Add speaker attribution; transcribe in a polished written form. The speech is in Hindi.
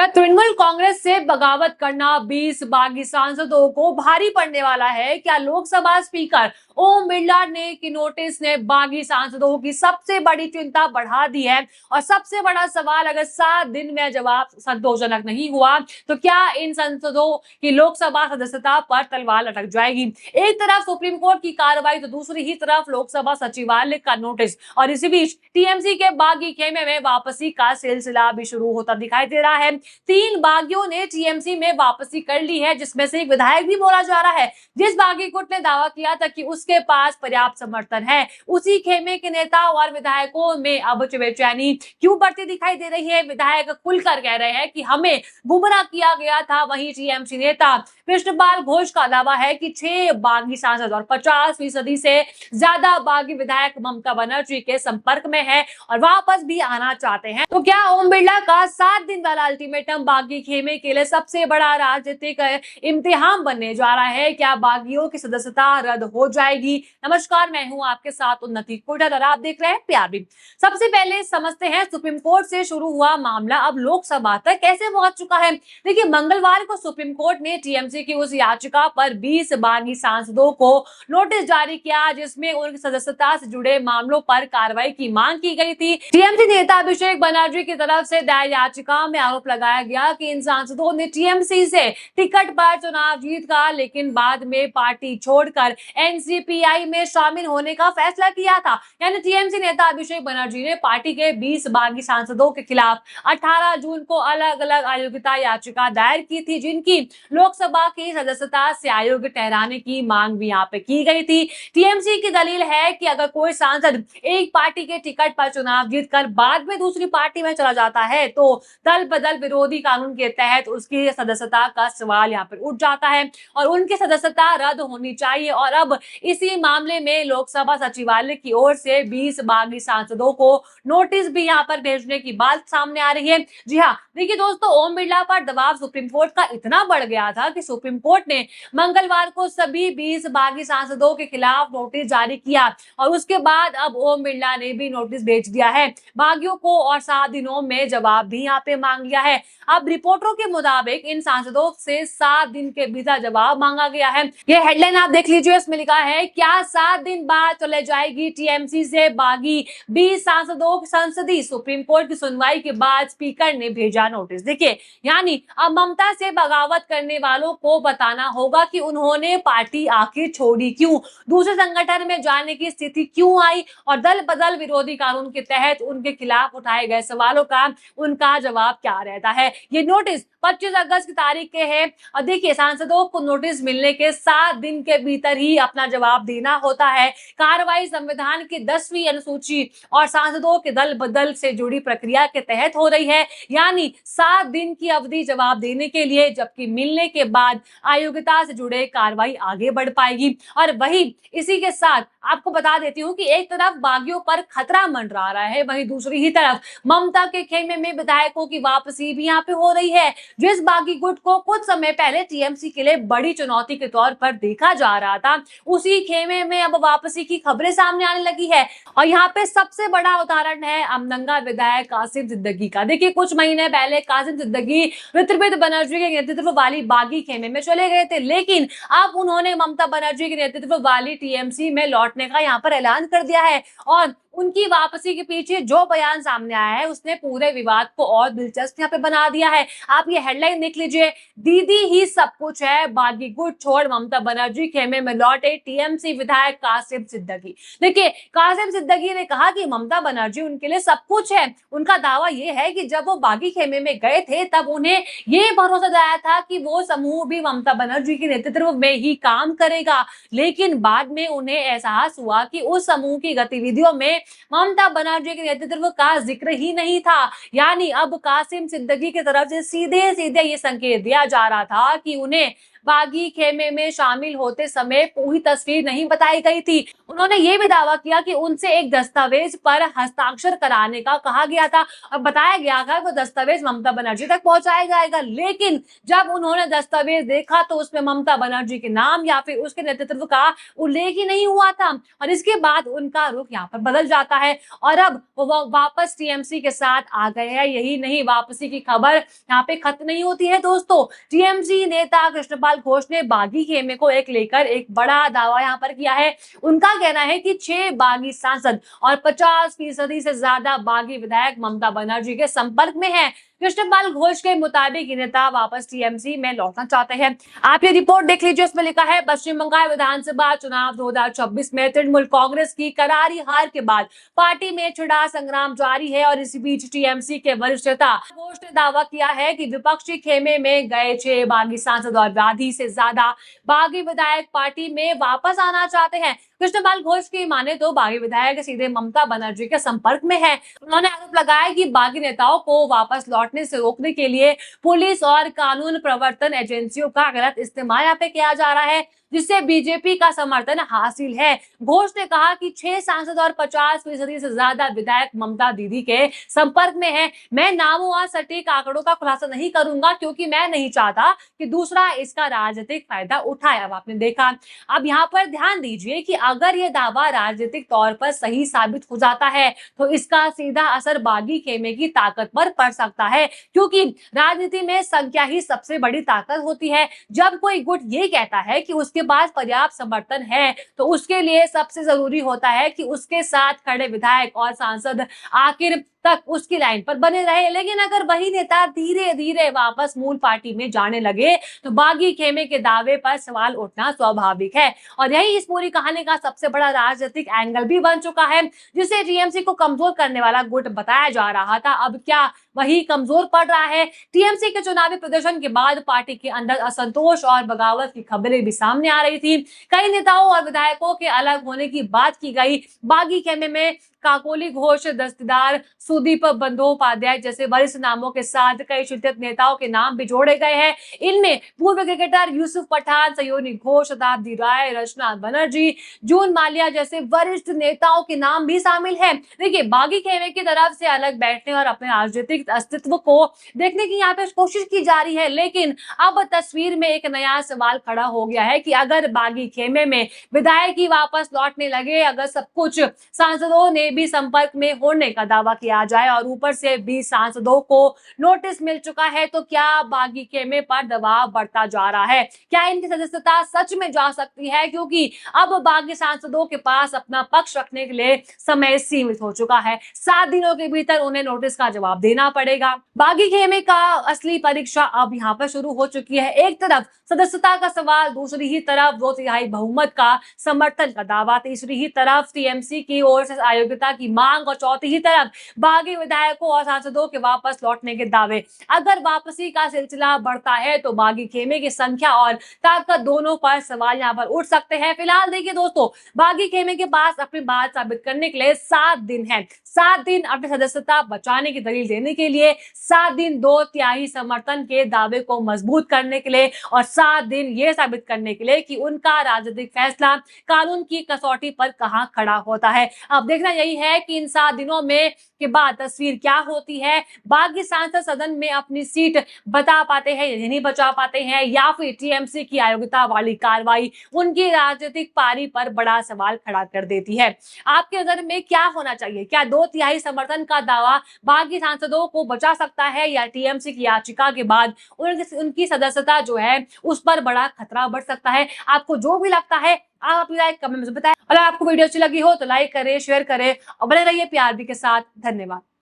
Speaker 1: क्या तृणमूल कांग्रेस से बगावत करना 20 बागी सांसदों को भारी पड़ने वाला है? क्या लोकसभा स्पीकर ओम बिरला ने की नोटिस ने बागी सांसदों की सबसे बड़ी चिंता बढ़ा दी है? और सबसे बड़ा सवाल, अगर 7 दिन में जवाब संतोषजनक नहीं हुआ तो क्या इन सांसदों की लोकसभा सदस्यता पर तलवार लटक जाएगी? एक तरफ सुप्रीम कोर्ट की कार्रवाई तो दूसरी ही तरफ लोकसभा सचिवालय का नोटिस, और इसी बीच टीएमसी के बागी खेमे में वापसी का सिलसिला भी शुरू होता दिखाई दे रहा है। 3 बागियों ने टीएमसी में वापसी कर ली है, जिसमें से एक विधायक भी बोला जा रहा है। जिस बागी गुट ने दावा किया था कि उसके पास पर्याप्त समर्थन है, उसी खेमे के नेता और विधायकों में अब बेचैनी क्यों बढ़ती दिखाई दे रही है? विधायक खुलकर कह रहे हैं कि हमें गुमराह किया गया था। वहीं टीएमसी नेता कृष्णपाल घोष का दावा है कि 6 बागी सांसद और 50% से ज्यादा बागी विधायक ममता बनर्जी के संपर्क में है और वापस भी आना चाहते हैं। तो क्या ओम बिरला का 7 दिन वाला अल्टीमेटम बागी खेमे के लिए सबसे बड़ा राजनीतिक इम्तिहान बनने जा रहा है? क्या बागियों की सदस्यता रद्द हो जाएगी? नमस्कार, मैं हूं आपके साथ उन्नति कोटल और आप देख रहे हैं प्यार भी। सबसे पहले समझते हैं सुप्रीम कोर्ट से शुरू हुआ मामला अब लोकसभा तक कैसे पहुंच चुका है। देखिए, मंगलवार को सुप्रीम कोर्ट ने टीएमसी की उस याचिका पर 20 बागी सांसदों को नोटिस जारी किया जिसमें उनकी सदस्यता से जुड़े मामलों पर कार्रवाई की मांग की गई थी। टीएमसी नेता अभिषेक बनर्जी की तरफ से दायर याचिका में आरोप लगाया गया कि इन सांसदों ने टीएमसी से टिकट पर चुनाव जीत का, लेकिन बाद में पार्टी छोड़कर एनसीपीआई में शामिल होने का फैसला किया था। यानी टीएमसी नेता अभिषेक बनर्जी ने पार्टी के 20 बागी सांसदों के खिलाफ 18 जून को अलग अलग अयोग्यता याचिका दायर की थी, जिनकी लोकसभा की सदस्यता से अयोग्य ठहराने की मांग भी यहाँ पे की गई थी। टीएमसी की दलील है कि अगर कोई सांसद एक पार्टी के टिकट पर चुनाव जीतकर बाद में दूसरी पार्टी में चला जाता है तो दल बदल विरोधी कानून के तहत उसकी सदस्यता का सवाल यहाँ पर उठ जाता है और उनकी सदस्यता रद्द होनी चाहिए। और अब इसी मामले में लोकसभा सचिवालय की ओर से 20 बागी सांसदों को नोटिस भी यहाँ पर भेजने की बात सामने आ रही है। जी हाँ, देखिए दोस्तों, ओम बिरला पर दबाव सुप्रीम कोर्ट का इतना बढ़ गया था कि सुप्रीम कोर्ट ने मंगलवार को सभी 20 बागी सांसदों के खिलाफ नोटिस जारी किया और उसके बाद अब ओम बिरला ने भी नोटिस भेज दिया है बागियों को और 7 दिनों में जवाब भी यहाँ पे मांग लिया है। अब रिपोर्टरों के मुताबिक इन सांसदों से 7 दिन के भीतर जवाब मांगा गया है। ये हेडलाइन आप देख लीजिए, इसमें लिखा है क्या 7 दिन बाद चले जाएगी टीएमसी से बागी 20 सांसदों की संसदीय। सुप्रीम कोर्ट की सुनवाई के बाद स्पीकर ने भेजा नोटिस। देखिए, यानी अब ममता से बगावत करने वालों को बताना होगा कि उन्होंने पार्टी आखिर छोड़ी क्यों, दूसरे संगठन में जाने की स्थिति क्यों आई और दल बदल विरोधी कानून के तहत उनके खिलाफ उठाए गए सवालों का उनका जवाब क्या रहता है। ये नोटिस 25 अगस्त की तारीख के हैं और देखिए, सांसदों को नोटिस मिलने के 7 दिन के भीतर ही अपना जवाब देना होता है। कार्रवाई संविधान की 10वीं अनुसूची और सांसदों के दल बदल से जुड़ी प्रक्रिया के तहत हो रही है, यानी 7 दिन की अवधि जवाब देने के लिए, जबकि मिलने के बाद अयोग्यता से जुड़े कार्रवाई आगे बढ़ पाएगी। और वही इसी के साथ आपको बता देती हूँ कि एक तरफ बागियों पर खतरा मंडरा रहा है, वहीं दूसरी ही तरफ ममता के खेमे में विधायकों की वापसी भी यहाँ पे हो रही है। जिस बागी गुट को कुछ समय पहले टीएमसी के लिए बड़ी चुनौती के तौर पर देखा जा रहा था, उसी खेमे में अब वापसी की खबरें सामने आने लगी है। और यहाँ पे सबसे बड़ा उदाहरण है अमदंगा विधायक कासिम सिद्दीकी का। देखिए, कुछ महीने पहले कासिम सिद्दीकी ऋत्विक बनर्जी के नेतृत्व वाली बागी खेमे में चले गए थे, लेकिन अब उन्होंने ममता बनर्जी के नेतृत्व वाली टीएमसी में लौटने का यहाँ पर ऐलान कर दिया है। और उनकी वापसी के पीछे जो बयान सामने आया है उसने पूरे विवाद को और दिलचस्प यहाँ पे बना दिया है। आप ये हेडलाइन देख लीजिए, दीदी ही सब कुछ है, बागी गुट छोड़ ममता बनर्जी खेमे में लौटे टीएमसी विधायक कासिम सिद्दीकी। देखिए, कासिम सिद्दीकी ने कहा कि ममता बनर्जी उनके लिए सब कुछ है। उनका दावा ये है कि जब वो बागी खेमे में गए थे तब उन्हें ये भरोसा दिलाया था कि वो समूह भी ममता बनर्जी के नेतृत्व में ही काम करेगा, लेकिन बाद में उन्हें एहसास हुआ कि उस समूह की गतिविधियों में ममता बनर्जी के नेतृत्व का जिक्र ही नहीं था। यानी अब कासिम सिद्दीकी की तरफ से सीधे सीधे ये संकेत दिया जा रहा था कि उन्हें बागी खेमे में शामिल होते समय पूरी तस्वीर नहीं बताई गई थी। उन्होंने ये भी दावा किया कि उनसे एक दस्तावेज पर हस्ताक्षर कराने का कहा गया था और बताया गया था वो दस्तावेज ममता बनर्जी तक पहुंचाया जाएगा, लेकिन जब उन्होंने दस्तावेज देखा तो उसमें ममता बनर्जी के नाम या फिर उसके नेतृत्व का उल्लेख ही नहीं हुआ था और इसके बाद उनका रुख यहाँ पर बदल जाता है और अब वो वापस टीएमसी के साथ आ गए हैं। यही नहीं, वापसी की खबर यहाँ पे खत्म नहीं होती है दोस्तों। टीएमसी नेता कृष्णपाल घोष ने बागी खेमे को लेकर एक बड़ा दावा यहाँ पर किया है। उनका कहना है कि 6 बागी सांसद और 50% से ज्यादा बागी विधायक ममता बनर्जी के संपर्क में हैं। कृष्णपाल घोष के मुताबिक ये नेता वापस टीएमसी में लौटना चाहते हैं। आप ये रिपोर्ट देख लीजिए, उसमें लिखा है पश्चिम बंगाल विधानसभा चुनाव 2026 में तृणमूल कांग्रेस की करारी हार के बाद पार्टी में छिड़ा संग्राम जारी है और इसी बीच टीएमसी के वरिष्ठ नेता घोष ने दावा किया है कि विपक्षी खेमे में गए 6 बागी सांसद और आधी से ज्यादा बागी विधायक पार्टी में वापस आना चाहते हैं। कृष्णपाल घोष की माने तो बागी विधायक सीधे ममता बनर्जी के संपर्क में है। उन्होंने आरोप लगाया कि बागी नेताओं को वापस लौटने से रोकने के लिए पुलिस और कानून प्रवर्तन एजेंसियों का गलत इस्तेमाल यहाँ पे किया जा रहा है, जिससे बीजेपी का समर्थन हासिल है। घोष ने कहा कि 6 सांसद और 50% से ज्यादा विधायक ममता दीदी के संपर्क में हैं। मैं नामों और सटीक आंकड़ों का खुलासा नहीं करूंगा क्योंकि मैं नहीं चाहता कि दूसरा इसका राजनीतिक फायदा उठाए। अब आपने देखा, अब यहाँ पर ध्यान दीजिए कि अगर ये दावा राजनीतिक तौर पर सही साबित हो जाता है तो इसका सीधा असर बागी खेमे की ताकत पर पड़ सकता है, क्योंकि राजनीति में संख्या ही सबसे बड़ी ताकत होती है। जब कोई गुट ये कहता है कि उसके पास पर्याप्त समर्थन है तो उसके लिए सबसे जरूरी होता है कि उसके साथ खड़े विधायक और सांसद आखिर तक उसकी लाइन पर बने रहे। लेकिन अगर वही नेता धीरे धीरे वापस मूल पार्टी में जाने लगे तो बागी खेमे के दावे पर सवाल उठना स्वाभाविक है और यही इस पूरी कहानी का सबसे बड़ा राजनीतिक एंगल भी बन चुका है, जिसे टीएमसी को कमजोर करने वाला गुट बताया जा रहा था। अब क्या वही कमजोर पड़ रहा है? टीएमसी के चुनावी प्रदर्शन के बाद पार्टी के अंदर असंतोष और बगावत की खबरें भी सामने आ रही थी। कई नेताओं और विधायकों के अलग होने की बात की गई। बागी खेमे में काकोली घोष, दस्तीदार सुदीप बंदोपाध्याय जैसे वरिष्ठ नामों के साथ कई चिंतित नेताओं के नाम भी जोड़े गए हैं। इनमें पूर्व क्रिकेटर यूसुफ पठान, सयोनी घोष, शताब्दी राय, रचना बनर्जी, जून माल्या जैसे वरिष्ठ नेताओं के नाम भी शामिल हैं। देखिए, बागी खेमे की तरफ से अलग बैठने और अपने राजनीतिक अस्तित्व को देखने की यहाँ पे कोशिश की जा रही है, लेकिन अब तस्वीर में एक नया सवाल खड़ा हो गया है कि अगर बागी खेमे में विधायक ही वापस लौटने लगे, अगर सब कुछ सांसदों ने भी संपर्क में होने का दावा किया जाए और ऊपर से 20 सांसदों को नोटिस मिल चुका है, तो क्या बागी खेमे पर दबाव बढ़ता जा रहा है? क्या इनकी सदस्यता सच में जा सकती है? क्योंकि अब बागी सांसदों के पास अपना पक्ष रखने के लिए समय सीमित हो चुका है। 7 दिनों के भीतर उन्हें नोटिस का जवाब देना पड़ेगा। बागी खेमे का असली परीक्षा अब यहाँ पर शुरू हो चुकी है। एक तरफ सदस्यता का सवाल, दूसरी ही तरफ 2/3 बहुमत का समर्थन का दावा, तीसरी ही तरफ टीएमसी की ओर से आयोग्यता की मांग और चौथी ही तरफ बागी विधायकों और सांसदों के वापस लौटने के दावे। अगर वापसी का सिलसिला बढ़ता है तो बागी खेमे की संख्या और ताकत दोनों पर सवाल यहाँ पर उठ सकते हैं। फिलहाल देखिए दोस्तों, बागी खेमे के पास अपनी बात साबित करने के लिए 7 दिन है। 7 दिन अपनी सदस्यता बचाने की दलील देने के लिए, 7 दिन 2/3 समर्थन के दावे को मजबूत करने के लिए और 7 दिन ये साबित करने के लिए कि उनका राजनीतिक फैसला कानून की कसौटी पर कहां खड़ा होता है। अब देखना यही है कि इन 7 दिनों में के बाद तस्वीर क्या होती है। बागी सांसद सदन में अपनी सीट बता पाते हैं या नहीं बचा पाते हैं, या फिर टीएमसी की अयोग्यता वाली कार्रवाई उनकी राजनीतिक पारी पर बड़ा सवाल खड़ा कर देती है। आपके नजर में क्या होना चाहिए? क्या 2/3 समर्थन का दावा बागी सांसदों को बचा सकता है, या टीएमसी की याचिका के बाद उनकी सदस्यता जो है उस पर बड़ा खतरा बढ़ सकता है? आपको जो भी लगता है आप अपनी राय कमेंट में बताएं। अगर आपको वीडियो अच्छी लगी हो तो लाइक करें, शेयर करें और बने रहिए पीआरबी के साथ। धन्यवाद।